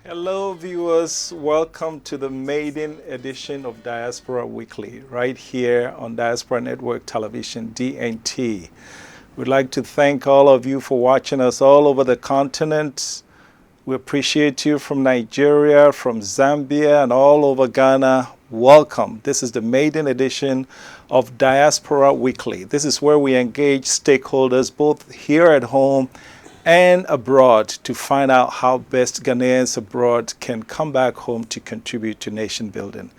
Hello, viewers. Welcome to the maiden edition of Diaspora Weekly, right here on Diaspora Network Television, DNT. We'd like to thank all of you for watching us all over the continent. We appreciate you from Nigeria, from Zambia, and all over Ghana. Welcome. This is the maiden edition of Diaspora Weekly. This is where we engage stakeholders both here at home and abroad to find out how best Ghanaians abroad can come back home to contribute to nation building.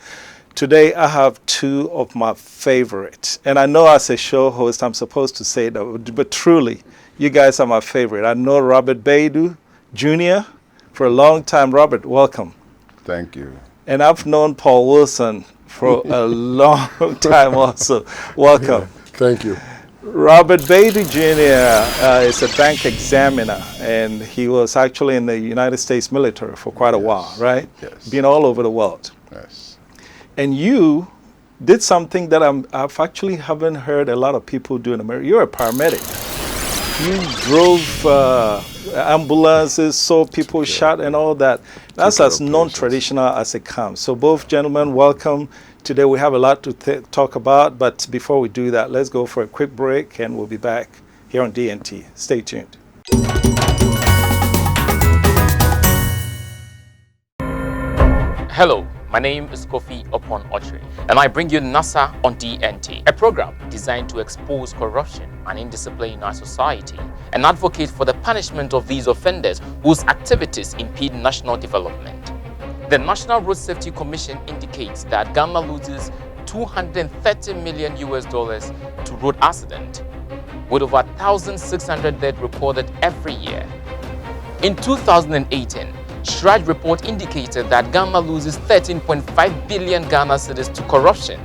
Today, I have two of my favorites. And I know as a show host, I'm supposed to say that, but truly, you guys are my favorite. I know Robert Baidu Jr. for a long time. Robert, welcome. Thank you. And I've known Paul Wilson for a long time also. Welcome. Thank you. Robert Baidu Jr. Is a bank examiner, and he was actually in the United States military for quite a while, right? Yes. Been all over the world. Yes. And you did something that I've actually haven't heard a lot of people do in America. You're a paramedic. You drove ambulances, saw people shot and all that. That's as non-traditional as it comes. So both gentlemen, welcome. Today we have a lot to talk about, but before we do that, let's go for a quick break and we'll be back here on DNT. Stay tuned. Hello, my name is Kofi Opon Ochre, and I bring you NASA on DNT, a program designed to expose corruption and indiscipline in our society and advocate for the punishment of these offenders whose activities impede national development. The National Road Safety Commission indicates that Ghana loses $230 million to road accident, with over 1,600 deaths recorded every year. In 2018, Shraj report indicated that Ghana loses 13.5 billion Ghana cedis to corruption.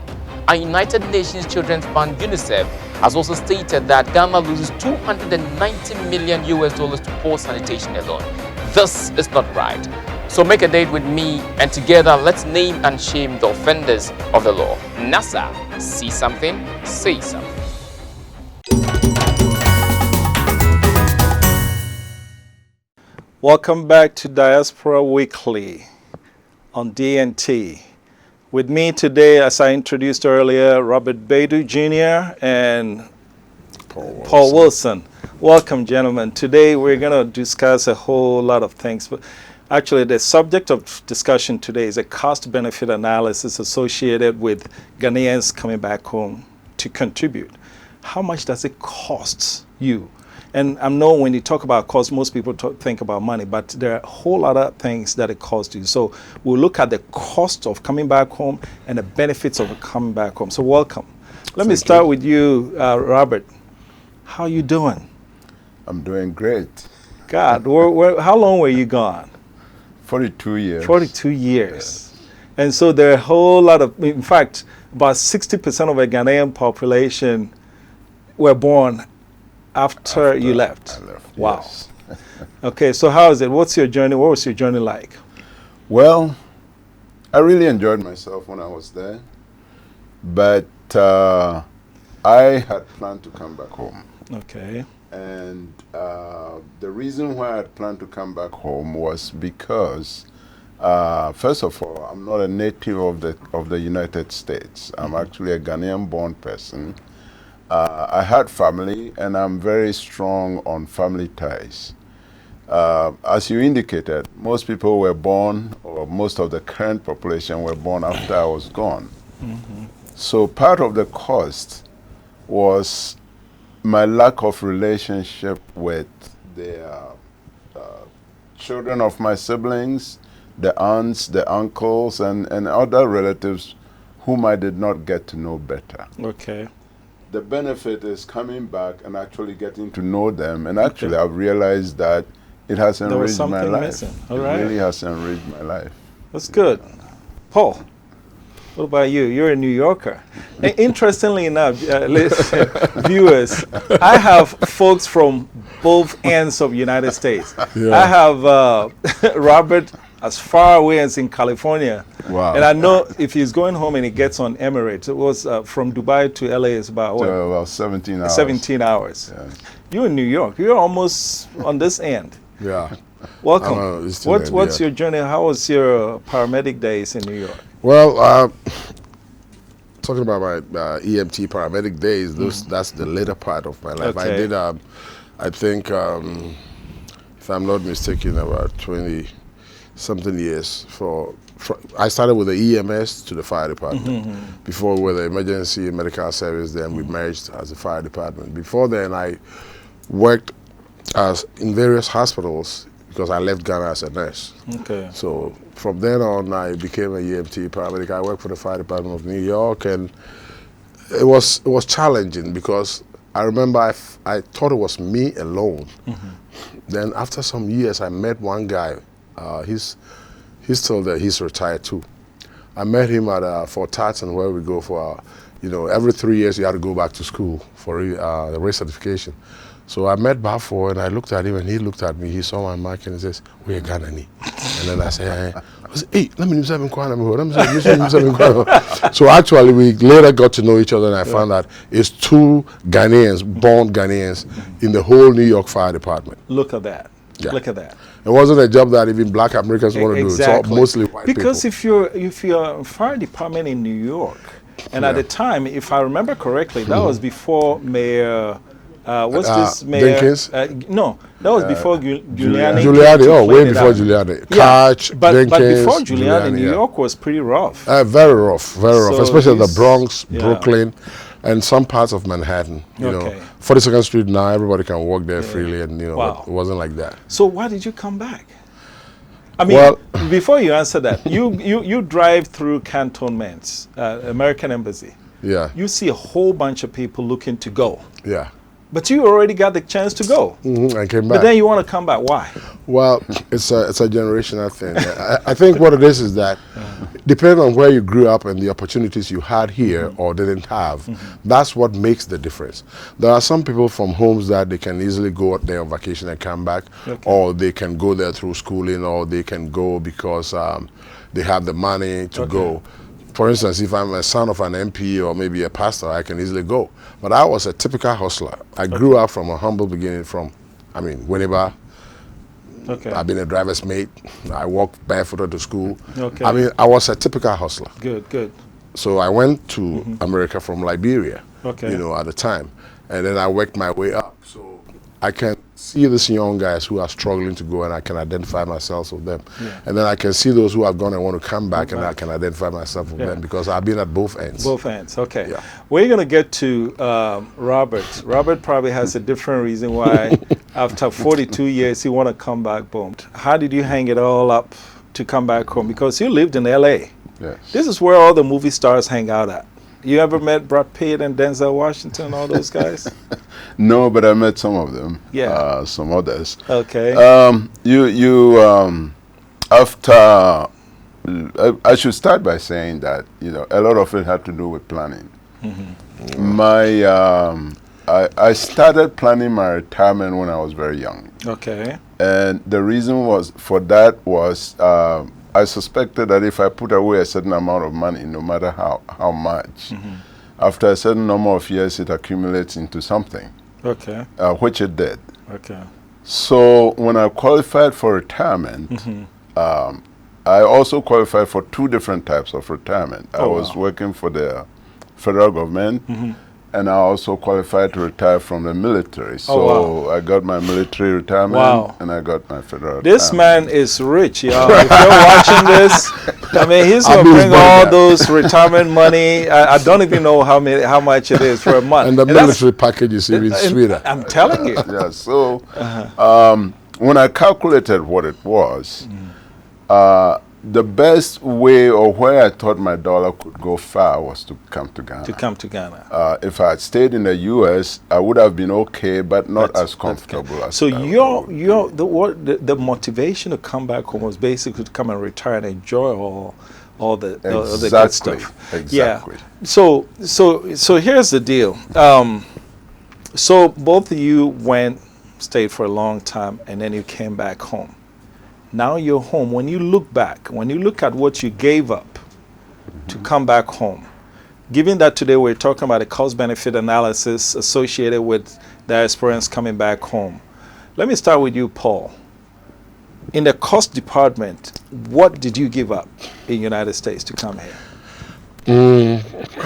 And United Nations Children's Fund UNICEF has also stated that Ghana loses $290 million to poor sanitation alone. This is not right. So make a date with me, and together let's name and shame the offenders of the law. NASA, see something, say something. Welcome back to Diaspora Weekly on DNT. With me today, as I introduced earlier, Robert Baidu Jr. and Paul Wilson. Welcome, gentlemen. Today we're going to discuss a whole lot of things. But actually, the subject of discussion today is a cost-benefit analysis associated with Ghanaians coming back home to contribute. How much does it cost you? And I know when you talk about cost, most people think about money, but there are a whole lot of things that it costs you. So we'll look at the cost of coming back home and the benefits of coming back home. So welcome. Let me start with you, Robert. How you doing? I'm doing great. God, how long were you gone? 42 years. 42 years. Yes. And so there are a whole lot of, in fact, about 60% of the Ghanaian population were born after you left. I left. Wow. Yes. Okay, so how is it? What's your journey? What was your journey like? Well, I really enjoyed myself when I was there, but I had planned to come back home. Okay. And the reason why I had planned to come back home was because, first of all, I'm not a native of the United States. I'm actually a Ghanaian-born person. I had family, and I'm very strong on family ties. As you indicated, most people were born, or most of the current population were born after I was gone. Mm-hmm. So part of the cost was my lack of relationship with the children of my siblings, the aunts, the uncles, and other relatives whom I did not get to know better. Okay. The benefit is coming back and actually getting to know them, and actually I've realized that it has enriched my life. Missing. All right. It really has enriched my life. That's good. Paul, what about you? You're a New Yorker. Interestingly enough, listen, viewers, I have folks from both ends of the United States. Yeah. I have Robert as far away as in California. Wow. And I know if he's going home and he gets on Emirates, it was from Dubai to LA is about what? About 17 hours. 17 hours. Yeah. You're in New York. You're almost on this end. Yeah. Welcome. What's your journey? How was your paramedic days in New York? Well, talking about my EMT paramedic days, that's the later part of my life. Okay. I did, I think, if I'm not mistaken, about 20-something years I started with the EMS to the fire department. Before we were the emergency medical service, then we merged as the fire department. Before then, I worked in various hospitals because I left Ghana as a nurse. Okay. So from then on, I became a EMT paramedic. I worked for the fire department of New York, and it was challenging because I remember I thought it was me alone. Then after some years, I met one guy. He's still there. He's retired too. I met him at Fort Tartan, where we go for, every 3 years you have to go back to school for the race certification. So I met Bafo and I looked at him and he looked at me. He saw my mark and he says, "We're Ghanaian." And then I said, "Hey, let me So actually we later got to know each other and I found that it's 2 Ghanaians, born Ghanaians, in the whole New York Fire Department. Look at that. Yeah. Look at that. It wasn't a job that even black Americans want to do. It's all mostly white because people. if you're a fire department in New York, and at the time, if I remember correctly, that was before Mayor. What's this mayor? Jenkins? No, that was before Giuliani. Giuliani, way before Giuliani. Yeah, Koch, but Jenkins, before Giuliani, New York was pretty rough. Very rough, So especially the Bronx, Brooklyn, and some parts of Manhattan. You know, 42nd Street now, everybody can walk there freely, and it wasn't like that. So why did you come back? I mean, before you answer that, you drive through cantonments, American Embassy. Yeah. You see a whole bunch of people looking to go. Yeah. But you already got the chance to go. I came back. But then you want to come back. Why? Well, it's a generational thing. I think what it is that depending on where you grew up and the opportunities you had here or didn't have, that's what makes the difference. There are some people from homes that they can easily go out there on vacation and come back, or they can go there through schooling, or they can go because they have the money to go. For instance, if I'm a son of an MP or maybe a pastor, I can easily go. But I was a typical hustler. I grew up from a humble beginning Winneba. I've been a driver's mate. I walked barefooted to school. I was a typical hustler. Good. So I went to America from Liberia, at the time. And then I worked my way up. So I can see these young guys who are struggling to go, and I can identify myself with them. And then I can see those who have gone and want to come back, and I can identify myself with them because I've been at both ends. Both ends, okay. We're going to get to Robert. Robert probably has a different reason why after 42 years he want to come back. Boom. How did you hang it all up to come back home? Because you lived in L.A. Yes. This is where all the movie stars hang out at. You ever met Brad Pitt and Denzel Washington, all those guys? No, but I met some of them. Yeah. Some others. Okay. After, I should start by saying that, a lot of it had to do with planning. I started planning my retirement when I was very young. Okay. And the reason for that was I suspected that if I put away a certain amount of money, no matter how much, after a certain number of years, it accumulates into something. Okay. Which it did. Okay. So when I qualified for retirement, I also qualified for 2 different types of retirement. I was working for the federal government, and I also qualified to retire from the military. So I got my military retirement, and I got my federal This retirement. man is rich, y'all. If you're watching this, I mean, he's going to bring all those retirement money. I don't even know how much it is for a month. And the military package is even sweeter. I'm telling you. Yeah, so when I calculated what it was, the best way or where I thought my dollar could go far was to come to Ghana. If I had stayed in the U.S., I would have been okay, but not as comfortable as. So the motivation to come back home was basically to come and retire and enjoy all the good stuff. Exactly. Yeah. So here's the deal. So both of you stayed for a long time, and then you came back home. Now you're home. When you look back, when you look at what you gave up to come back home, given that today we're talking about a cost-benefit analysis associated with diasporans coming back home, let me start with you, Paul. in the cost department, what did you give up in United States to come here?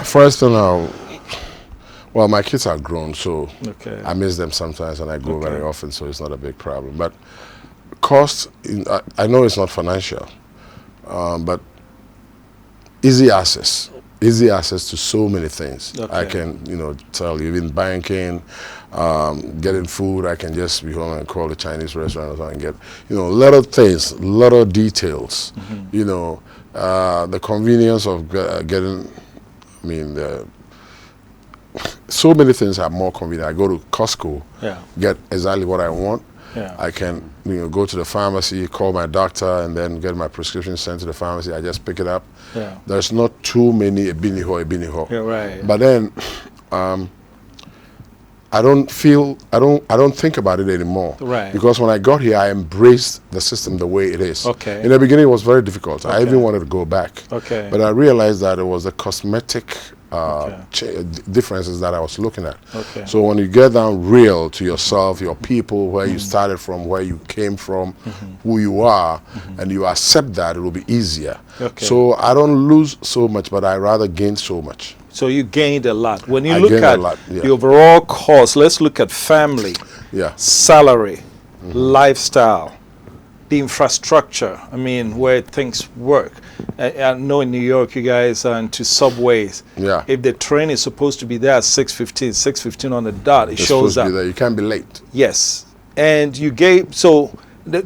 First thing, well, my kids are grown, so Okay. I miss them sometimes, and I go very often, so it's not a big problem. But cost, I know it's not financial, but easy access to so many things. I can, tell you, even banking, getting food, I can just be home and call the Chinese restaurant and get, little things, little details, the convenience of getting, so many things are more convenient. I go to Costco, get exactly what I want. I can go to the pharmacy, call my doctor, and then get my prescription sent to the pharmacy. I just pick it up. There's not too many ebiniho. Yeah, right. But then I don't think about it anymore. Right. Because when I got here, I embraced the system the way it is. Okay. In the beginning, it was very difficult. I even wanted to go back. Okay. But I realized that it was the cosmetic differences that I was looking at. Okay. So when you get down real to yourself, your people, where you started from, where you came from, who you are, and you accept that, it will be easier. Okay. So I don't lose so much, but I rather gain so much. So you gained a lot. When you I look gained at a lot, yeah. the overall cost, let's look at family, salary, lifestyle, the infrastructure, where things work. I know in New York, you guys are into subways. Yeah. If the train is supposed to be there at 6:15 on the dot, it It's shows supposed to up. be there. You can't be late. Yes. And you do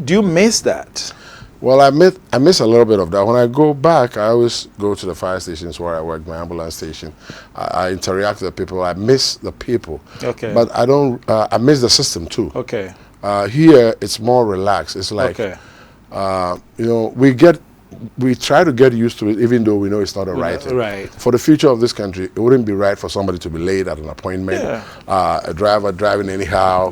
you miss that? Well, I miss a little bit of that. When I go back, I always go to the fire stations where I work, my ambulance station. I interact with the people. I miss the people. Okay. But I don't. I miss the system too. Okay. Here, it's more relaxed. It's like, we try to get used to it, even though we know it's not a right thing. Right. For the future of this country, it wouldn't be right for somebody to be late at an appointment. A driver driving anyhow,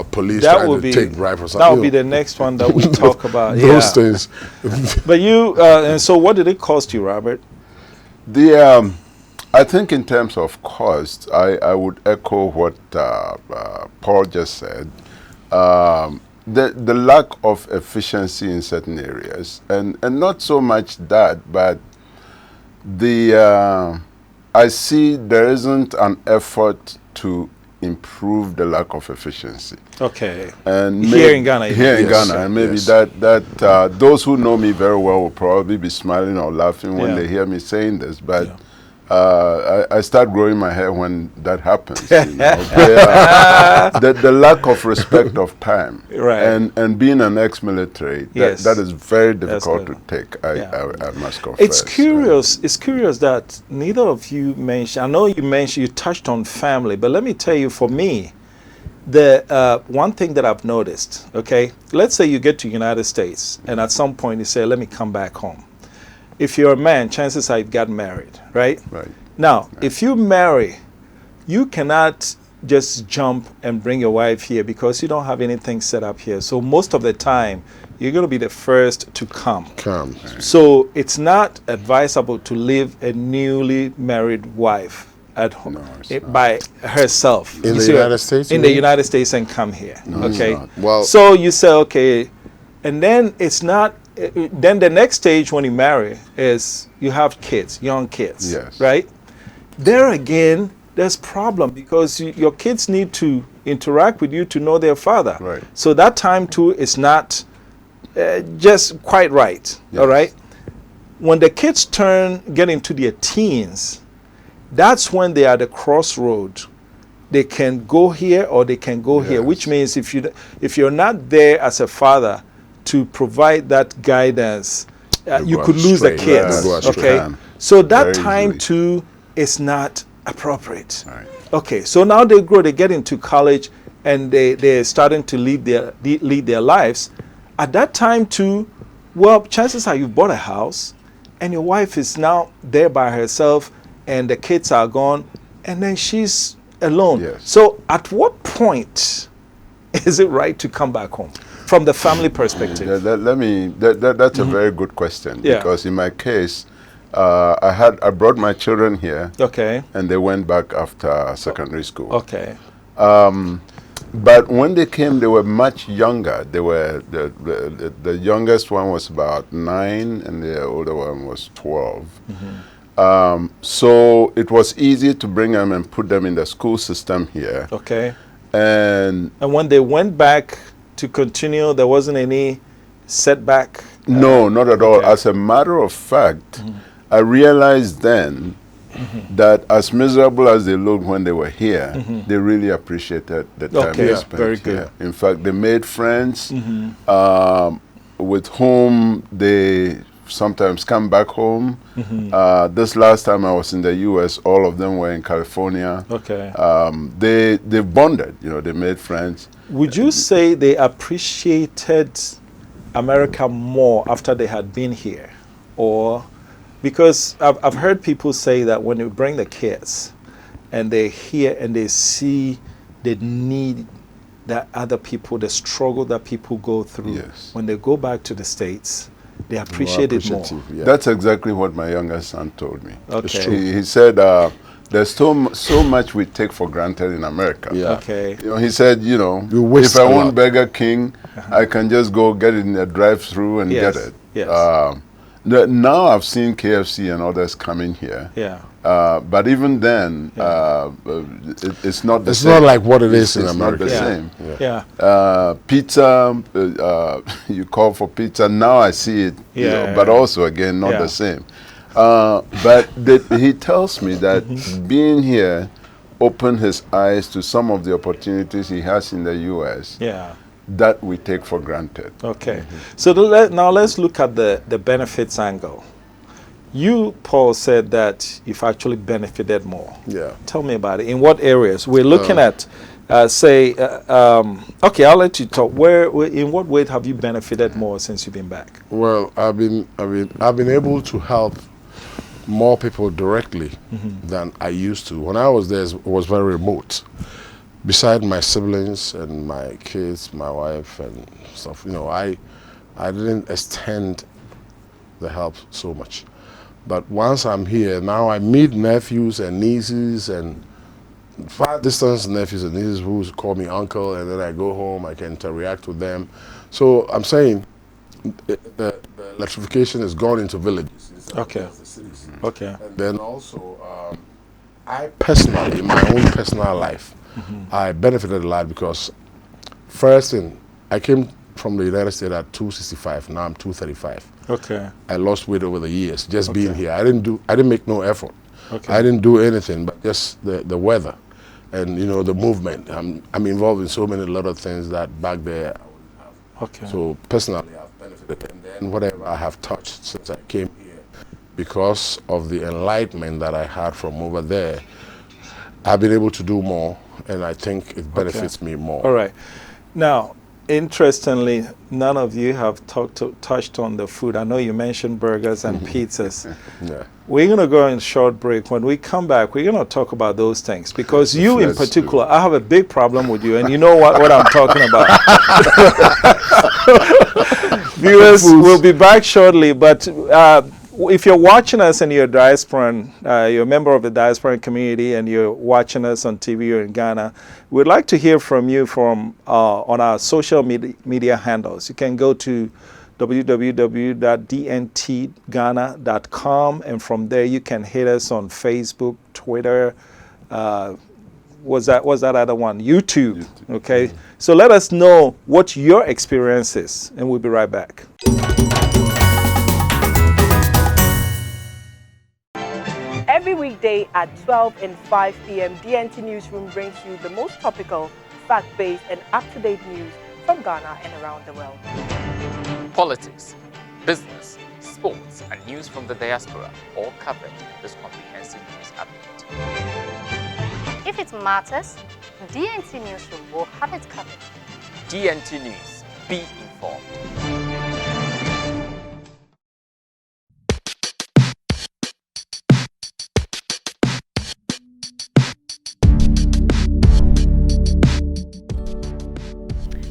police that trying would to be, take bribe for something. That would be the next one that we talk about. Those things. But and so what did it cost you, Robert? I think in terms of cost, I would echo what Paul just said. The lack of efficiency in certain areas, and not so much that, but I see there isn't an effort to improve the lack of efficiency. Okay. And here in Ghana. And maybe that those who know me very well will probably be smiling or laughing when they hear me saying this, but. I start growing my hair when that happens. The lack of respect of time, and being an ex-military, that is very difficult to take. I must confess. It's curious. It's curious that neither of you mentioned. I know you touched on family, but let me tell you, for me, the one thing that I've noticed. Okay, let's say you get to United States, and at some point you say, "Let me come back home." If you're a man, chances are you've got married, right? Right. Now, if you marry, you cannot just jump and bring your wife here because you don't have anything set up here. So most of the time, you're going to be the first to come. So it's not advisable to leave a newly married wife at home by herself. In the United States? In the United States and come here. No, okay. Well, so you say, okay, and then it's not. Then the next stage when you marry is you have kids, young kids, right? There again, there's problem because your kids need to interact with you to know their father. Right. So that time too is not just quite right. All right. When the kids get into their teens, that's when they are at the crossroad. They can go here or they can go here, which means if you're not there as a father to provide that guidance, you could lose the kids. Okay, so that time too is not appropriate. Right. Okay, so now they grow, they get into college, and they're starting to lead their lives. At that time too, well, chances are you've bought a house, and your wife is now there by herself, and the kids are gone, and then she's alone. Yes. So at what point is it right to come back home? From the family perspective. That's a very good question, because in my case, I brought my children here, and they went back after secondary school. Okay. But when they came, they were much younger. They were the youngest one was about 9, and the older one was 12. So it was easy to bring them and put them in the school system here. Okay. And when they went back to continue, there wasn't any setback? No, not at all. As a matter of fact, I realized then that as miserable as they looked when they were here, they really appreciated the time they spent very good. here. In fact, they made friends with whom they sometimes come back home. This last time I was in the U.S., all of them were in California. Okay. They bonded, you know, they made friends. Would you say they appreciated America more after they had been here? Or, because I've heard people say that when you bring the kids and they're here and they see the need that other people, the struggle that people go through, when they go back to the States, they appreciate it more. Yeah. That's exactly what my youngest son told me. Okay. He said, there's so much we take for granted in America. Yeah. Okay. You know, he said, you know, waste if I a want lot. Burger King, I can just go get it in a drive-through and get it. Yes. Now I've seen KFC and others coming here. Yeah. But even then, it's not the It's same. not like what it is in It's America. not the Yeah. same. Yeah. Pizza, you call for pizza. Now I see it, you know, but also, again, not the same. But he tells me that being here opened his eyes to some of the opportunities he has in the U.S. Yeah. that we take for granted. Okay. So now let's look at the benefits angle. You, Paul, said that you've actually benefited more. Yeah. Tell me about it. In what areas? We're looking at, okay, I'll let you talk. In what way have you benefited more since you've been back? Well, I've been able to help more people directly than I used to. When I was there, it was very remote. Beside my siblings and my kids, my wife and stuff, you know, I didn't extend the help so much. But once I'm here, now I meet nephews and nieces and far distance nephews and nieces who call me uncle, and then I go home, I can interact with them. So I'm saying the electrification has gone into villages. Okay. Okay. And then also, I personally, in my own personal life, I benefited a lot because first thing, I came from the United States at 265. Now I'm 235. Okay. I lost weight over the years just being here. I didn't make no effort. Okay. I didn't do anything but just the weather, and you know, the movement. I'm involved in so many lot of things that back there I wouldn't have. Okay. So personally, I've benefited, and then whatever I have touched since I came here, because of the enlightenment that I had from over there, I've been able to do more, and I think it benefits me more. All right. Now, interestingly, none of you have touched on the food. I know you mentioned burgers and pizzas. Yeah. We're going to go on a short break. When we come back, we're going to talk about those things, because you in particular, I have a big problem with you, and you know what I'm talking about. Viewers, we'll be back shortly, but if you're watching us and you're a diasporan, you're a member of the diasporan community and you're watching us on TV or in Ghana, we'd like to hear from you on our social media handles. You can go to www.dntghana.com, and from there you can hit us on Facebook, Twitter, what's that other one? YouTube. Okay. So let us know what your experience is, and we'll be right back. Every weekday at 12 and 5 p.m., DNT Newsroom brings you the most topical, fact-based, and up-to-date news from Ghana and around the world. Politics, business, sports, and news from the diaspora, all covered in this comprehensive news update. If it matters, DNT Newsroom will have it covered. DNT News, be informed.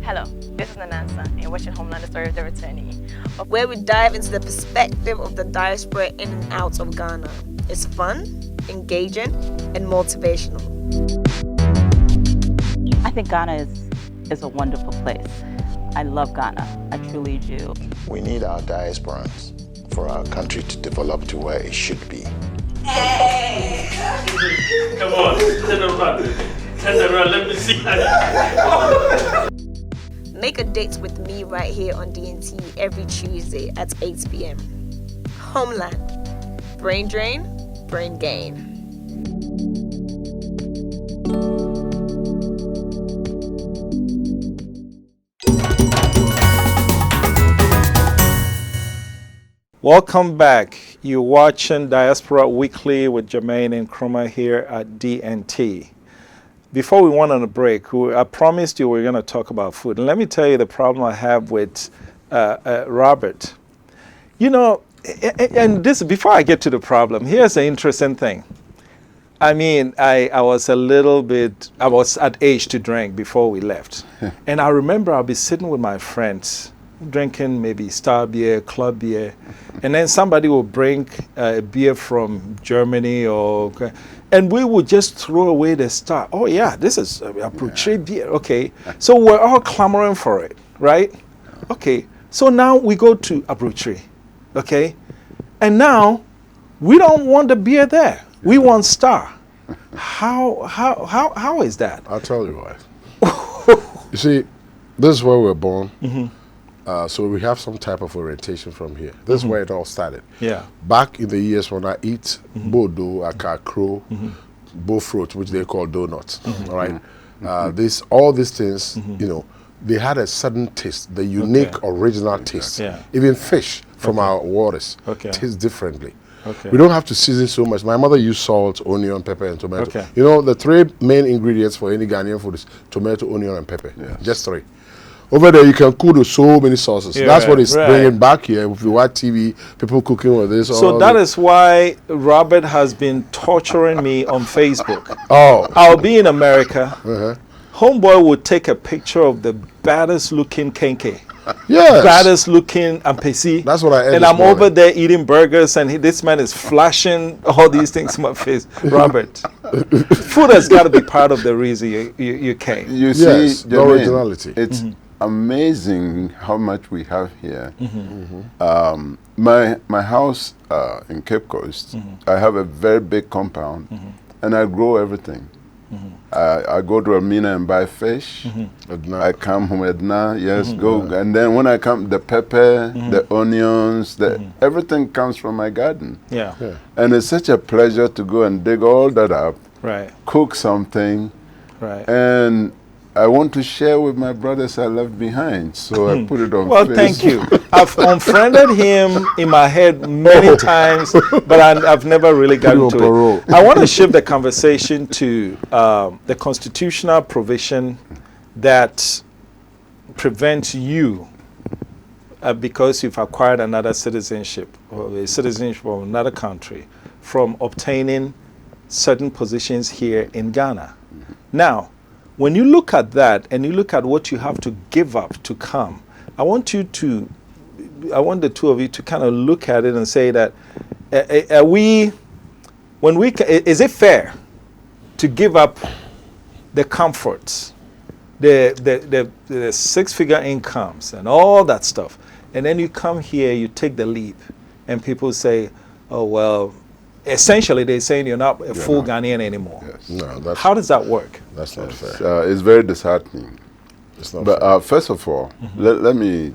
Hello, this is Nanansa, and you're watching Homeland, the Story of the Returnee, where we dive into the perspective of the diaspora in and out of Ghana. It's fun, engaging, and motivational. I think Ghana is is a wonderful place. I love Ghana. I truly do. We need our diasporans for our country to develop to where it should be. Come on, turn around. Turn around, let me see. Make a date with me right here on DNT every Tuesday at 8 p.m. Homeland. Brain drain, brain gain. Welcome back. You're watching Diaspora Weekly with Jermaine and Nkrumah here at DNT. Before we went on a break, I promised you we were going to talk about food. And let me tell you the problem I have with Robert. You know, and this, before I get to the problem, here's the interesting thing. I mean, I was I was at age to drink before we left. And I remember I'll be sitting with my friends, drinking maybe Star beer, club beer, and then somebody will bring a beer from Germany and we would just throw away the Star. Oh yeah, this is a Bruchet beer. Okay, so we're all clamoring for it, right? Okay, so now we go to a Bruchet, okay, and now we don't want the beer there. We want Star. How is that? I'll tell you why. You see, this is where we're born. So we have some type of orientation from here. This is where it all started. Yeah. Back in the years when I eat bodo, akakro, bofrot, which they call donuts, all right? All these things, you know, they had a certain taste, the unique original taste. Yeah. Even fish from our waters tastes differently. Okay. We don't have to season so much. My mother used salt, onion, pepper, and tomato. Okay. You know, the three main ingredients for any Ghanaian food is tomato, onion, and pepper. Just three. Over there, you can cook with so many sauces. Yeah, that's what it's bringing back here. If you watch TV, people cooking with this. So that is why Robert has been torturing me on Facebook. Oh. I'll be in America. Homeboy would take a picture of the baddest looking kenke. Yes. Baddest looking ampesi. That's what I ate. And I'm over there eating burgers, and this man is flashing all these things in my face. Robert, food has got to be part of the reason you came. You see, Yes, the Jermaine, originality. It's amazing how much we have here. My house in Cape Coast, I have a very big compound, and I grow everything. I go to Amina and buy fish. I come home at night, go. And then when I come, the pepper, the onions, everything comes from my garden. Yeah. And it's such a pleasure to go and dig all that up, cook something, and I want to share with my brothers I left behind, so I put it on Well, thank you. I've unfriended him in my head many times, but I've never really gotten to it. I want to shift the conversation to the constitutional provision that prevents you, because you've acquired another citizenship, or a citizenship of another country, from obtaining certain positions here in Ghana. Now, when you look at that and you look at what you have to give up to come, I want the two of you to kind of look at it and say that, is it fair to give up the comforts, the six-figure incomes and all that stuff, and then you come here, you take the leap, and people say, oh, well, essentially they're saying you're not a full Ghanaian anymore. Yes. No, how does that work? That's not fair. It's very disheartening. It's not but fair. First of all, let me,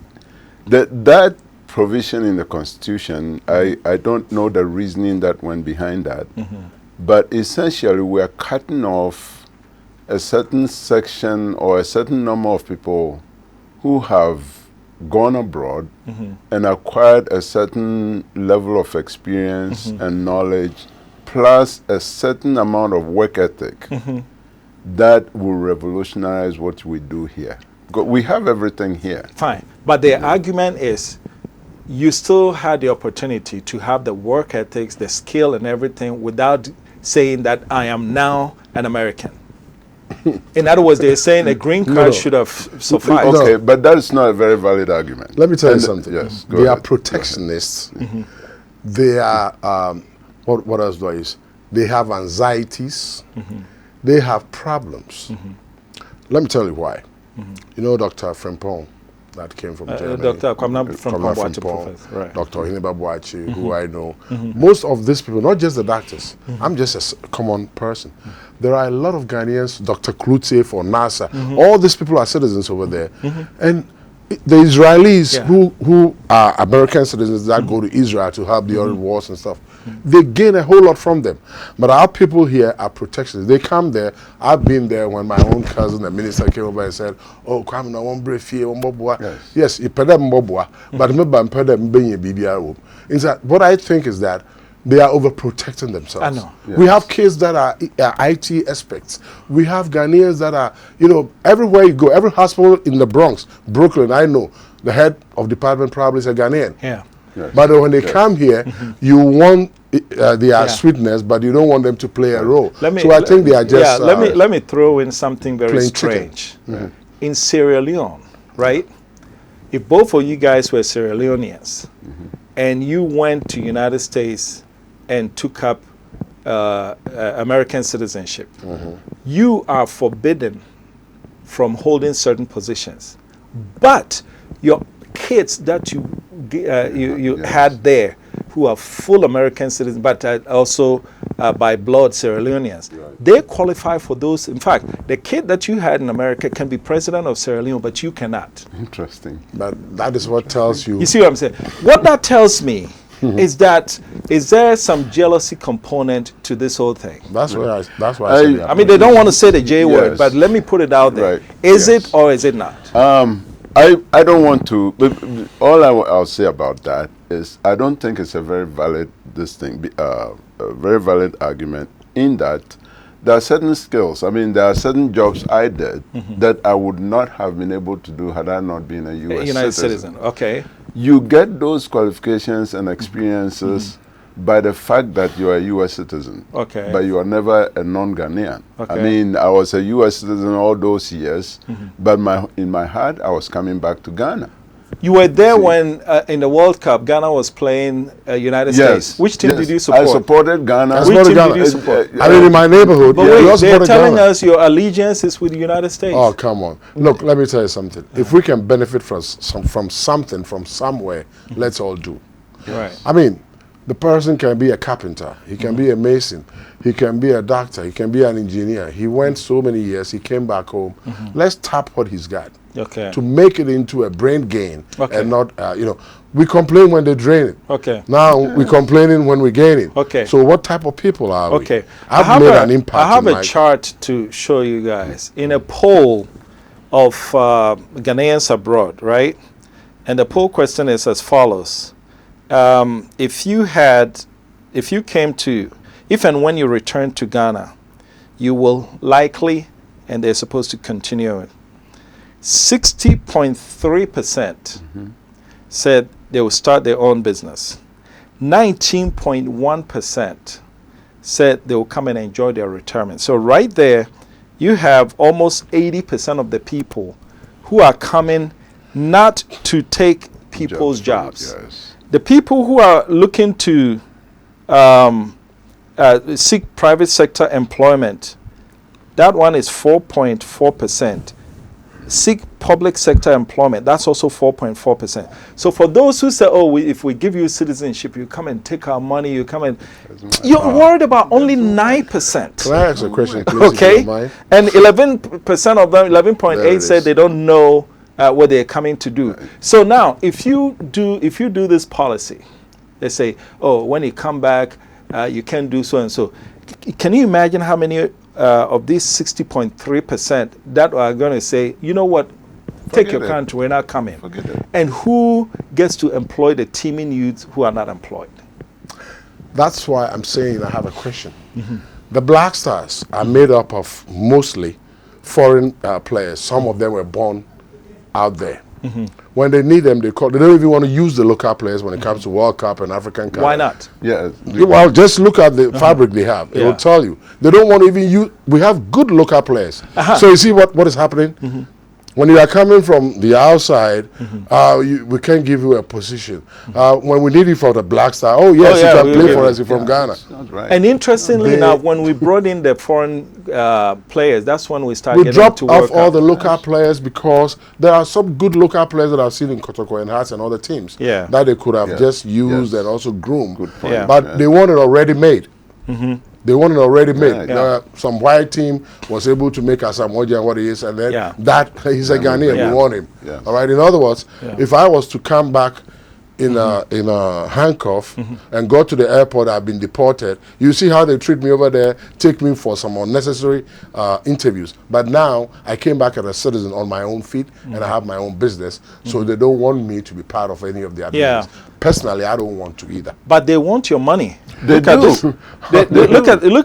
that provision in the Constitution, I don't know the reasoning that went behind that, but essentially we are cutting off a certain section or a certain number of people who have gone abroad and acquired a certain level of experience and knowledge, plus a certain amount of work ethic that will revolutionize what we do here. We have everything here. Fine. But the argument is you still had the opportunity to have the work ethics, the skill and everything without saying that I am now an American. In other words, they're saying a green card should have sufficed. Okay, but that is not a very valid argument. Let me tell you something. Yes, they are protectionists. They are, what else do I use? They have anxieties. They have problems. Let me tell you why. You know Dr. Frimpong that came from Germany. Dr. Kwamna from Boachi, Frimpong, Professor. Right. Dr. Hiniba Boachi, who I know. Most of these people, not just the doctors, I'm just a common person. There are a lot of Ghanaians, Dr. Klute for NASA, all these people are citizens over there. And the Israelis who are American citizens that go to Israel to help the other wars and stuff, they gain a whole lot from them. But our people here are protectionists. They come there. I've been there when my own cousin, the minister, came over and said, "Oh, come now, one brave here, one bobua." Yes, you pay them bobua, but remember, I'm pay them being a BBR. In fact, what I think is that they are overprotecting themselves. I know. We have kids that are IT experts. We have Ghanaians that are, you know, everywhere you go, every hospital in the Bronx, Brooklyn, I know, the head of department probably is a Ghanaian. Yeah. But when they come here, you want their sweetness, but you don't want them to play a role. So I think they are just... let me throw in something very strange. In Sierra Leone, right? If both of you guys were Sierra Leoneans and you went to United States and took up American citizenship, you are forbidden from holding certain positions. But your kids that you had there who are full American citizens, but also by blood Sierra Leoneans, they qualify for those. In fact, the kid that you had in America can be president of Sierra Leone, but you cannot. Interesting. But that is what tells you... You see what I'm saying? What that tells me is there some jealousy component to this whole thing? That's why I mean, they don't want to say the J word, but let me put it out there. Is it or is it not? I don't want to, but all I'll say about that is I don't think it's a very valid a very valid argument in that there are certain skills. I mean, there are certain jobs I did that I would not have been able to do had I not been a U.S. citizen. Okay. You get those qualifications and experiences by the fact that you are a U.S. citizen. Okay. But you are never a non-Ghanaian. Okay. I mean, I was a U.S. citizen all those years, but in my heart, I was coming back to Ghana. You were there when, in the World Cup, Ghana was playing United States. Which team did you support? I supported Ghana. Which team did you support? I mean, in my neighborhood. But wait, they're telling us your allegiance is with the United States. Oh, come on. Look, let me tell you something. If we can benefit from something, from somewhere, let's all do. Right. I mean, the person can be a carpenter. He can be a mason. He can be a doctor. He can be an engineer. He went so many years. He came back home. Let's tap what he's got. Okay. To make it into a brain gain and not, you know, we complain when they drain it. Okay. Now we're complaining when we gain it. Okay. So what type of people are we? Okay. I've made an impact. I have a chart to show you guys. In a poll of Ghanaians abroad, right? And the poll question is as follows. If and when you return to Ghana, you will likely, and they're supposed to continue it, 60.3% said they will start their own business. 19.1% said they will come and enjoy their retirement. So right there, you have almost 80% of the people who are coming not to take people's jobs. The people who are looking to seek private sector employment, that one is 4.4%. Seek public sector employment, that's also 4.4%. So for those who say, oh, if we give you citizenship, you come and take our money, you come and... You're worried about only 9%. Can I ask a question, please? Okay. And 11% of them, 11.8 said they don't know what they're coming to do. So now, if you do this policy, they say, oh, when you come back, you can do so and so. Can you imagine how many of these 60.3% that are going to say, you know what, take your country, we're not coming. And who gets to employ the teeming youths who are not employed? That's why I'm saying I have a question. The Black Stars are made up of mostly foreign players. Some of them were born out there. When they need them, they don't even want to use the local players when it comes to World Cup and African Cup. Why not? Yeah. Well, just look at the fabric they have. It will tell you. They don't want to even use... We have good local players. So you see what is happening? When you are coming from the outside, we can't give you a position. When we need you for the Black Star, you can play for us from Ghana. Right. And interestingly enough, when we brought in the foreign players, that's when we started We getting dropped to off work all out. the local players because there are some good local players that I've seen in Kotoko and Hearts and other teams that they could have just used and also groomed. Good point. Yeah. But they want it already made. They want it already made. Yeah. Some white team was able to make Asamoah and what he is, and then that he's a Ghanaian. Yeah. We want him. Yes. All right. In other words, if I was to come back in a handcuff and go to the airport, I've been deported. You see how they treat me over there, take me for some unnecessary interviews. But now I came back as a citizen on my own feet, and I have my own business. So they don't want me to be part of any of their business. Personally, I don't want to either. But they want your money. They look at do. this.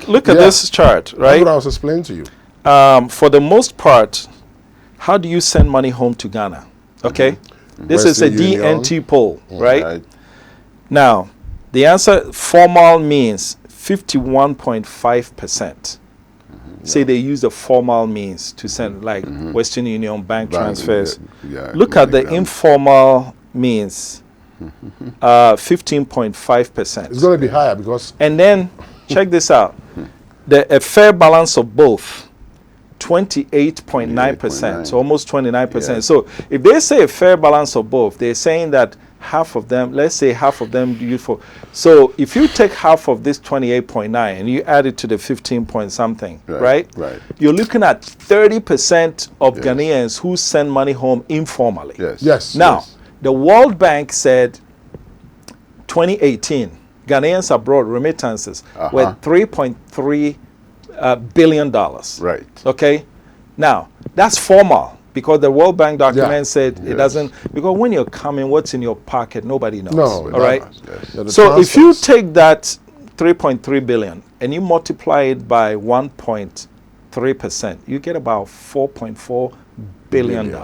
Look at this chart, right? That's what I was explaining to you. For the most part, how do you send money home to Ghana? Okay, this Western is a Union. DNT poll, right? Right. Now, the answer formal means 51.5%. Say they use the formal means to send, like Western Union bank transfers. Look at the informal means. 15.5%. It's going to be higher because. And then check this out: a fair balance of both, 28.9%, so almost 29%. Yeah. So if they say a fair balance of both, they're saying that half of them, let's say half of them do for. So if you take half of this 28.9 and you add it to the 15 point something, right? You're looking at 30% of Ghanaians who send money home informally. Yes. Now, the World Bank said 2018, Ghanaians abroad remittances were $3.3 billion. Right. Okay? Now, that's formal because the World Bank document said it doesn't, because when you're coming, what's in your pocket, nobody knows. No. All right? Yes. So if you take that 3.3 billion and you multiply it by 1.3%, you get about $4.4 billion.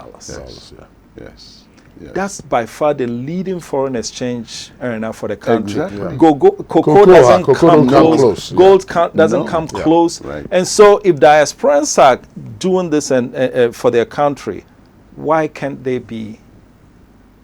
Yes. That's by far the leading foreign exchange earner for the country. Exactly. Cocoa doesn't come close. Gold doesn't come close. Right. And so if diasporans are doing this for their country, why can't they be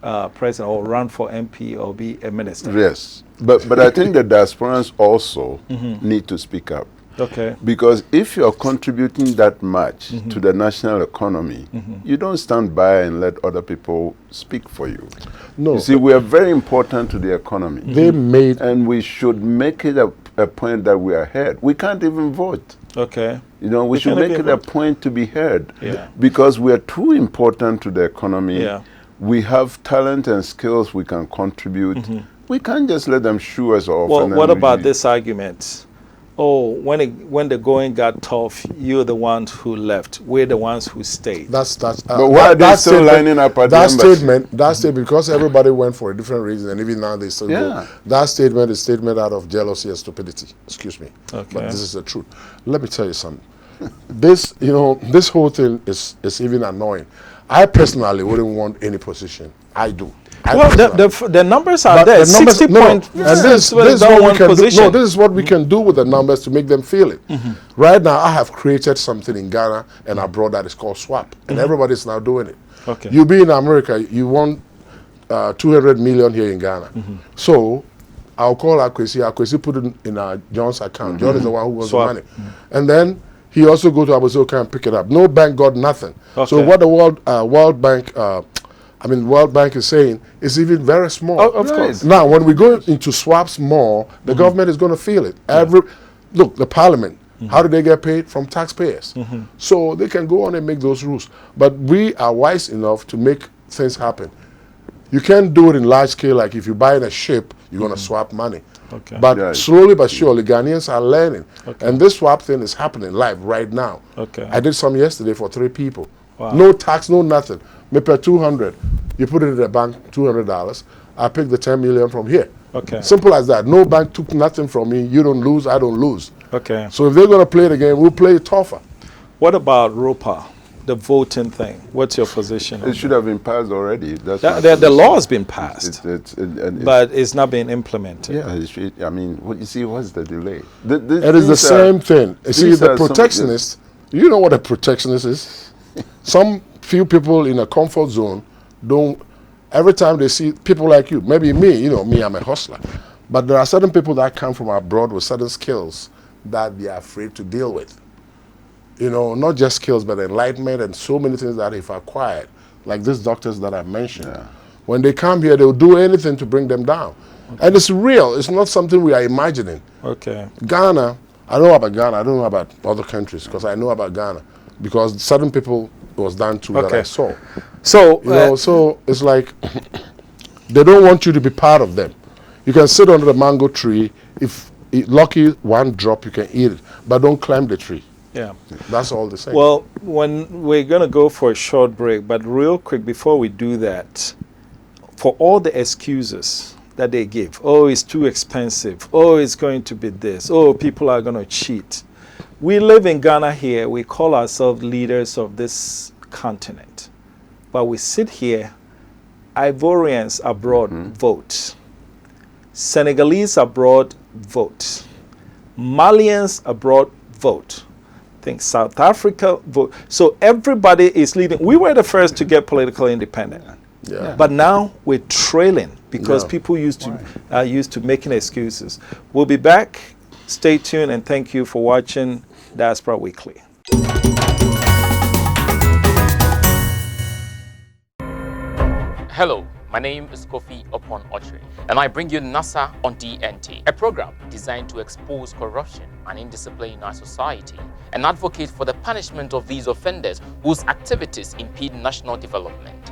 president or run for MP or be a minister? Yes. But I think the diasporans also need to speak up. Okay. Because if you're contributing that much to the national economy, you don't stand by and let other people speak for you. No. You see, we are very important to the economy. They made... And we should make it a point that we are heard. We can't even vote. Okay. You know, we should make it a point to be heard. Yeah. Because we are too important to the economy. Yeah. We have talent and skills we can contribute. We can't just let them shoo us off. Well, and then what about leave. this argument? Oh, when the going got tough, you're the ones who left. We're the ones who stayed. But why are they still lining up at the embassy? That statement, because everybody went for a different reason, and even now they still go. That statement is a statement out of jealousy and stupidity. Excuse me. Okay. But this is the truth. Let me tell you something. This whole thing is even annoying. I personally wouldn't want any position. I do. Well, the numbers are there. 60 point. And this is what we can do. No, this is what we can do with the numbers to make them feel it. Right now, I have created something in Ghana and abroad that is called swap, and everybody's now doing it. Okay. You be in America, you want 200 million here in Ghana. So I'll call Akwesi. Akwesi put it in John's account. John is the one who wants the money, and then he also go to Abuzoka and pick it up. No bank got nothing. Okay. So what the World Bank is saying is even very small. Oh, of course. Now, when we go into swaps more, the government is going to feel it. Look, the parliament, how do they get paid? From taxpayers. So they can go on and make those rules. But we are wise enough to make things happen. You can't do it in large scale, like if you buy in a ship, you're going to swap money. Okay. But slowly but surely, Ghanaians are learning. Okay. And this swap thing is happening live right now. Okay. I did some yesterday for 3 people. Wow. No tax, no nothing. Me pay 200. You put it in the bank, $200. I pick the 10 million from here. Okay. Simple as that. No bank took nothing from me. You don't lose, I don't lose. Okay. So if they're going to play the game, we'll play it tougher. What about ROPA, the voting thing? What's your position? It should have been passed already. The law has been passed, but it's not being implemented. Yeah, I mean, you see, what's the delay? It is the same thing. You see, the protectionist, you know what a protectionist is? Some few people in a comfort zone don't, every time they see people like you, maybe me, you know, me, I'm a hustler, but there are certain people that come from abroad with certain skills that they are afraid to deal with. You know, not just skills, but enlightenment and so many things that they've acquired, like these doctors that I mentioned. Yeah. When they come here, they'll do anything to bring them down. Okay. And it's real. It's not something we are imagining. Okay. Ghana, I know about Ghana. I don't know about other countries because I know about Ghana because certain people it was done to that I saw. So, you know, so it's like they don't want you to be part of them. You can sit under the mango tree. If lucky one drop, you can eat it, but don't climb the tree. Yeah, that's all the same. Well, when we're going to go for a short break, but real quick before we do that, for all the excuses that they give, oh, it's too expensive, oh, it's going to be this, oh, people are going to cheat. We live in Ghana here, we call ourselves leaders of this continent, but we sit here, Ivorians abroad vote, Senegalese abroad vote, Malians abroad vote. I think South Africa vote. So everybody is leading. We were the first to get political independence. Yeah. But now we're trailing because people used to making excuses. We'll be back. Stay tuned and thank you for watching Diaspora Weekly. Hello. My name is Kofi Upon Ochre, and I bring you NASA on DNT, a program designed to expose corruption and indiscipline in our society and advocate for the punishment of these offenders whose activities impede national development.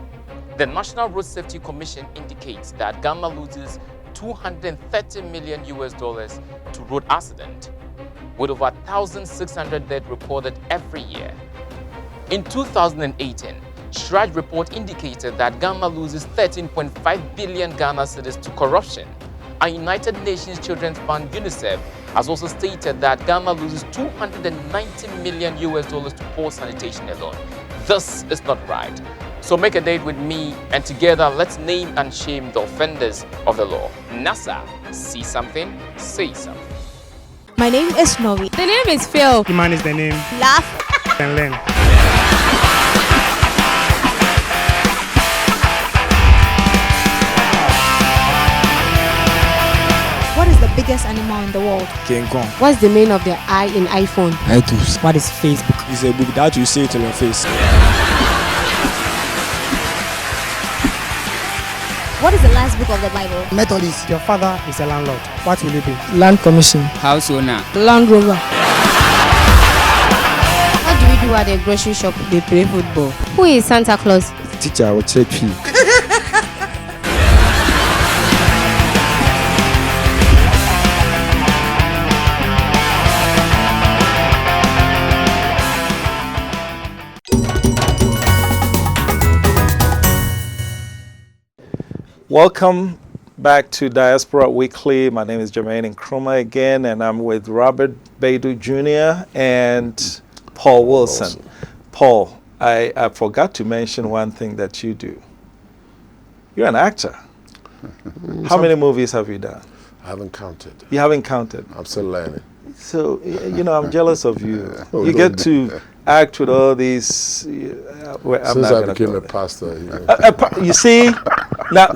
The National Road Safety Commission indicates that Ghana loses $230 million to road accident, with over 1,600 deaths recorded every year. In 2018, Shraj report indicated that Ghana loses 13.5 billion Ghana cedis to corruption. And United Nations Children's Fund UNICEF has also stated that Ghana loses $290 million to poor sanitation alone. This is not right. So make a date with me and together let's name and shame the offenders of the law. NASA, see something, say something. My name is Novi. The name is Phil. Iman is the name. Laugh and learn. What is the biggest animal in the world? King Kong. What's the meaning of the I in iPhone? iTunes. What is Facebook? It's a book that you say it on your face. What is the last book of the Bible? Methodist. Your father is a landlord. What will you be? Land commission. House owner. Land Rover. What do we do at the grocery shop? They play football. Who is Santa Claus? Teacher will check you. Welcome back to Diaspora Weekly. My name is Jermaine Nkrumah again, and I'm with Robert Baidu Jr. and Paul Wilson. Paul, I forgot to mention one thing that you do. You're an actor. How many movies have you done? I haven't counted. You haven't counted? I'm still learning. So, you know, I'm jealous of you. You get to act with all these. Since I became a pastor. You know. You see? Now,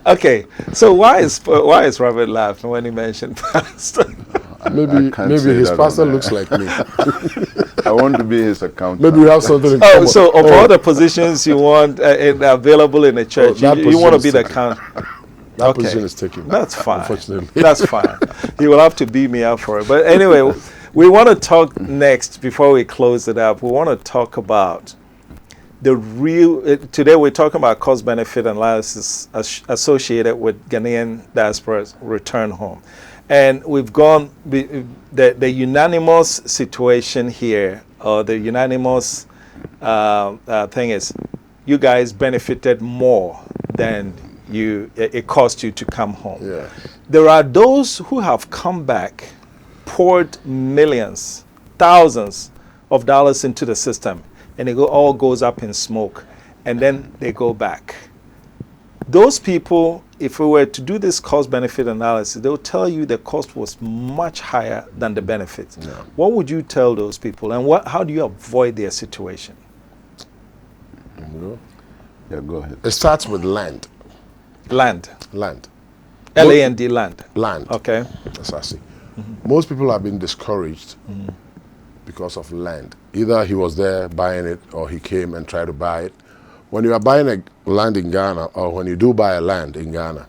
okay. So why is Robert laughing when he mentioned pastor? Maybe his pastor looks like me. I want to be his accountant. Maybe we have something in common. So of all the positions you want available in the church, you want to be the accountant. That position is taken. That's fine. Unfortunately. That's fine. You will have to beat me up for it. But anyway, we want to talk next, before we close it up, we want to talk about the real, today we're talking about cost-benefit analysis associated with Ghanaian diaspora's return home. And we've gone, the unanimous situation here, or the unanimous thing is, you guys benefited more than it cost you to come home. Yeah. There are those who have come back, poured millions, thousands of dollars into the system, and it all goes up in smoke, and then they go back. Those people if we were to do this cost-benefit analysis, they'll tell you the cost was much higher than the benefits. Yeah. What would you tell those people, and how do you avoid their situation? Yeah, go ahead. It starts with land. Land. Land. L-A-N-D, land. Land. Okay. That's what I see. Most people have been discouraged because of land. Either he was there buying it or he came and tried to buy it. When you are buying a land in Ghana, or when you do buy a land in Ghana,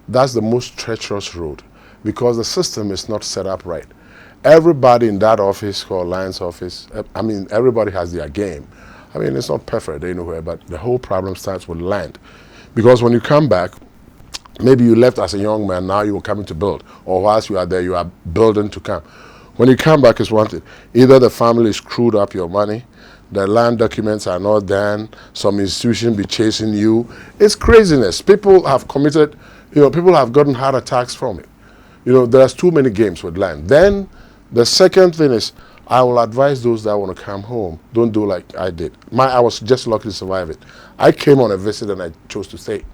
that's the most treacherous road because the system is not set up right. Everybody in that office called Land's office, I mean, everybody has their game. I mean, it's not perfect anywhere, but the whole problem starts with land. Because when you come back, maybe you left as a young man, now you are coming to build. Or whilst you are there, you are building to come. When you come back, it's one thing. Either the family screwed up your money, the land documents are not done, some institution be chasing you. It's craziness. People have committed, people have gotten heart attacks from it. There's too many games with land. Then the second thing is, I will advise those that want to come home, don't do like I did. I was just lucky to survive it. I came on a visit and I chose to stay.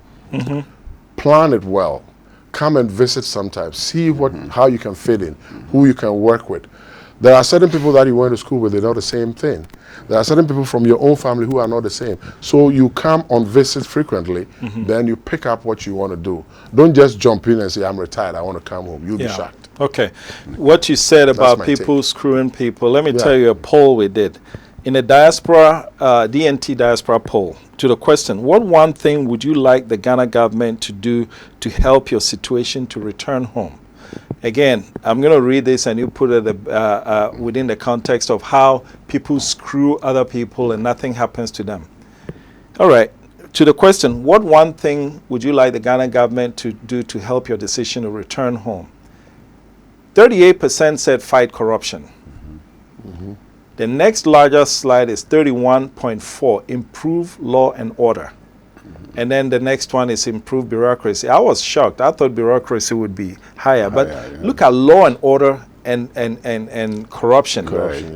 Plan it well. Come and visit sometimes. See how you can fit in, who you can work with. There are certain people that you went to school with, they're not the same thing. There are certain people from your own family who are not the same. So you come on visits frequently, then you pick up what you want to do. Don't just jump in and say, I'm retired, I want to come home. You'll be shocked. Okay. What you said about people screwing people, let me tell you a poll we did. In the Diaspora, DNT Diaspora poll, to the question, what one thing would you like the Ghana government to do to help your situation to return home? Again, I'm going to read this and you put it within the context of how people screw other people and nothing happens to them. All right. To the question, what one thing would you like the Ghana government to do to help your decision to return home? 38% said fight corruption. The next largest slide is 31.4, improve law and order. And then the next one is improve bureaucracy. I was shocked. I thought bureaucracy would be higher. But look at law and order and corruption.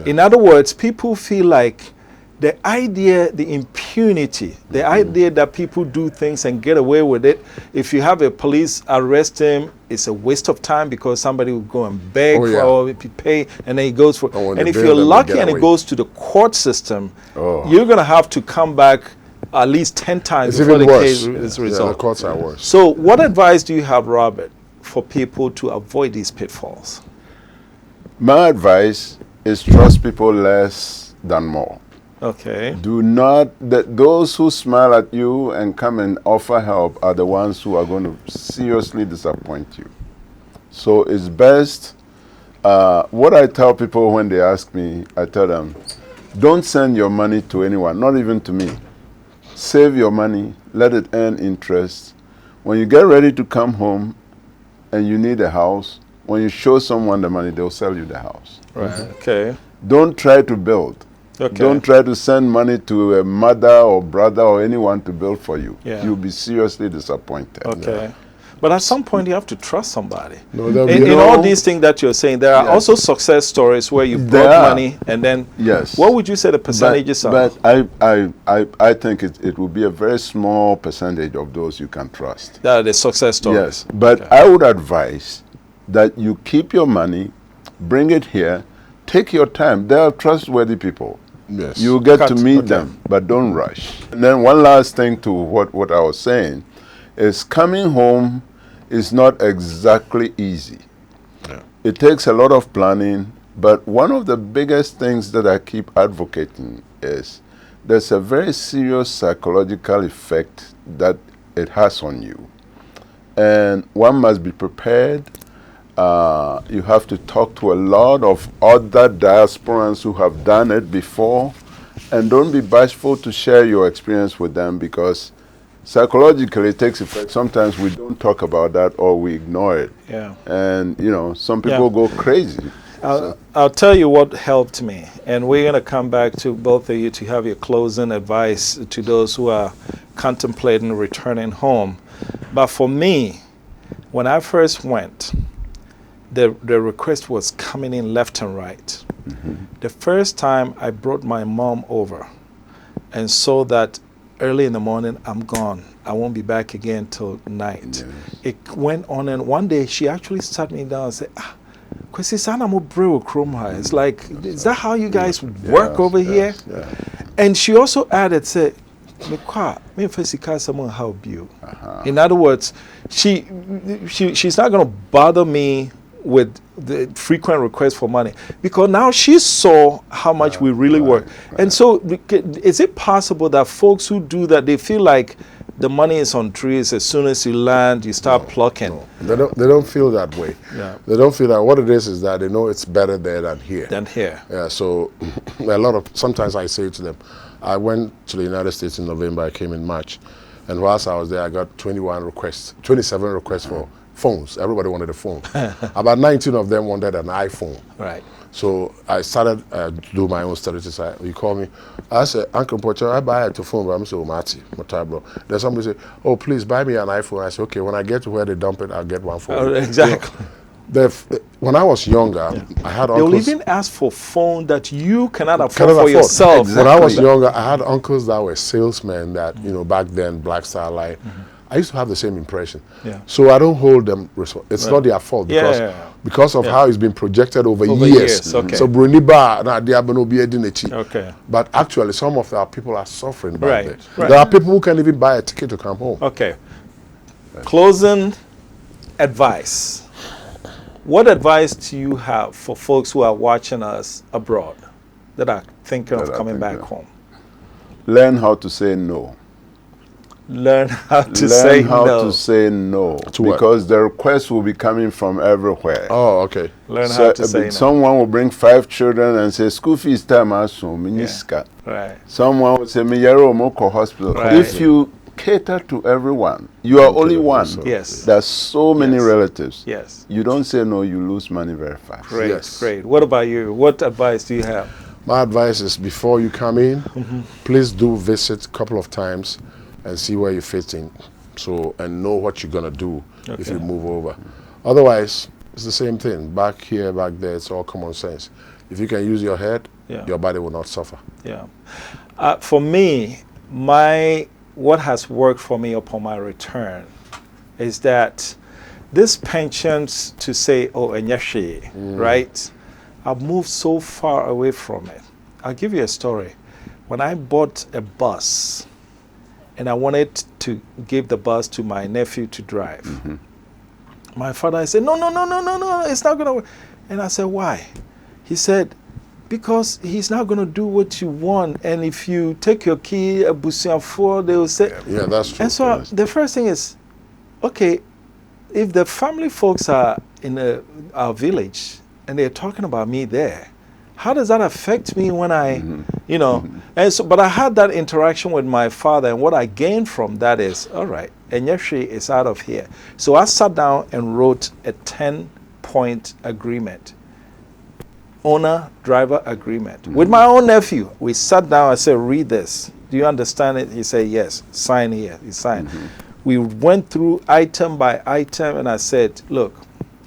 In other words, people feel like the idea, the impunity, the idea that people do things and get away with it, if you have a police arrest him, it's a waste of time because somebody will go and beg or pay, and then he goes for and if you're lucky and it goes to the court system, you're going to have to come back at least 10 times before the case is resolved. The courts are worse. So what advice do you have, Robert, for people to avoid these pitfalls? My advice is trust people less than more. Okay. Do not, those who smile at you and come and offer help are the ones who are going to seriously disappoint you. So it's best, what I tell people when they ask me, I tell them, don't send your money to anyone, not even to me. Save your money, let it earn interest. When you get ready to come home and you need a house, when you show someone the money, they'll sell you the house. Right, okay. Don't try to build. Okay. Don't try to send money to a mother or brother or anyone to build for you. Yeah. You'll be seriously disappointed. Okay. But at some point, you have to trust somebody. No, in all these things that you're saying, there are also success stories where you brought money and then, what would you say the percentages are? But I think it will be a very small percentage of those you can trust. That are the success stories. Yes, but I would advise that you keep your money, bring it here, take your time. They are trustworthy people. Yes. You get to meet them, but don't rush. And then one last thing to what I was saying is coming home is not exactly easy. Yeah. It takes a lot of planning, but one of the biggest things that I keep advocating is there's a very serious psychological effect that it has on you. And one must be prepared. You have to talk to a lot of other diasporans who have done it before, and don't be bashful to share your experience with them, because psychologically it takes effect. Sometimes we don't talk about that or we ignore it. Yeah. And some people go crazy. I'll tell you what helped me, and we're going to come back to both of you to have your closing advice to those who are contemplating returning home. But for me, when I first went, the request was coming in left and right. The first time I brought my mom over and saw that early in the morning, I'm gone. I won't be back again till night. It went on, and one day she actually sat me down and said, Kwesi sana mo brew Nkrumah. It's like, is that how you guys work over here? Yeah. And she also added, said, someone help you. In other words, she's not going to bother me with the frequent requests for money, because now she saw how much we really work. And so is it possible that folks who do that, they feel like the money is on trees, as soon as you land you start plucking? They don't feel that way. They don't feel that. What it is that they know it's better there than here. Yeah, so sometimes I say to them, I went to the United States in November, I came in March, and whilst I was there I got 27 requests for phones. Everybody wanted a phone. About 19 of them wanted an iPhone. Right. So I started to do my own statistics. You call me. I said, Uncle Pocho, I buy it to phone, but I'm so Mati, bro. Then somebody said, oh, please buy me an iPhone. I said, okay, when I get to where they dump it, I'll get one for you. Exactly. When I was younger, I had uncles. They'll even ask for phone that you cannot afford for yourself. Exactly. When I was younger, I had uncles that were salesmen that, back then, Black Star Line. I used to have the same impression. So I don't hold them responsible. It's not their fault because of how it's been projected over years. Okay. So Bruniba, okay. But actually, some of our people are suffering back there. There are people who can't even buy a ticket to come home. Okay. Closing advice. What advice do you have for folks who are watching us abroad that are thinking of coming back home? Learn how to say no. Learn how to say no. Learn how to say no. Because the requests will be coming from everywhere. Oh, okay. Learn how to say no. Someone will bring 5 children and say, school fees time assume. Right. Someone will say, Miyaro Moko Hospital. Right. If you cater to everyone, you are only one. Yes. There's so many relatives. Yes. You don't say no, you lose money very fast. Great. Great. What about you? What advice do you have? My advice is, before you come in, please do visit a couple of times and see where you fit in, and know what you're gonna do if you move over. Otherwise, it's the same thing. Back here, back there, it's all common sense. If you can use your head, your body will not suffer. Yeah. For me, what has worked for me upon my return is that this penchant to say, oh, enyeshi, right? I've moved so far away from it. I'll give you a story. When I bought a bus, and I wanted to give the bus to my nephew to drive. My father said, no, it's not going to work. And I said, why? He said, because he's not going to do what you want. And if you take your key, a busianfo, they will say. Yeah, that's true. And so the first thing is, okay, if the family folks are in our village and they're talking about me there, how does that affect me when I, and so, but I had that interaction with my father, and what I gained from that is, all right, Enyeshi is out of here. So I sat down and wrote a 10-point agreement, owner-driver agreement, with my own nephew. We sat down, I said, read this. Do you understand it? He said, yes, sign here. He signed. We went through item by item, and I said, look,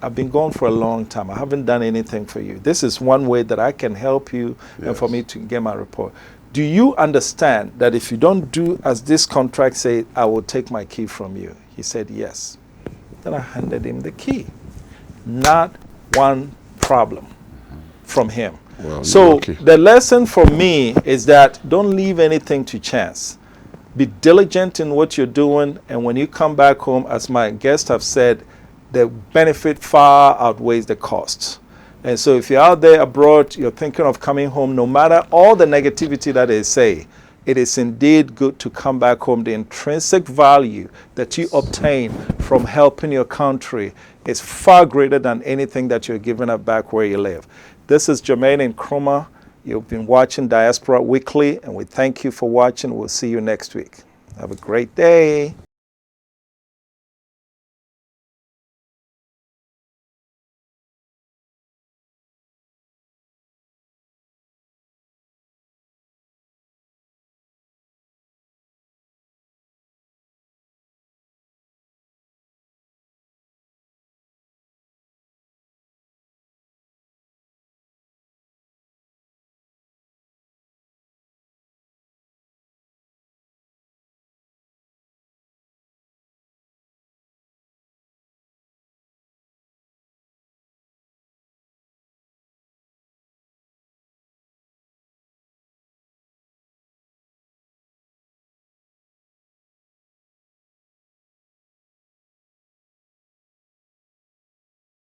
I've been gone for a long time. I haven't done anything for you. This is one way that I can help you and for me to get my report. Do you understand that if you don't do as this contract says, I will take my key from you? He said, yes. Then I handed him the key. Not one problem from him. Well, so the lesson for me is that don't leave anything to chance. Be diligent in what you're doing, and when you come back home, as my guests have said, the benefit far outweighs the costs. And so if you're out there abroad, you're thinking of coming home, no matter all the negativity that they say, it is indeed good to come back home. The intrinsic value that you obtain from helping your country is far greater than anything that you're giving up back where you live. This is Jermaine Nkrumah. You've been watching Diaspora Weekly, and we thank you for watching. We'll see you next week. Have a great day.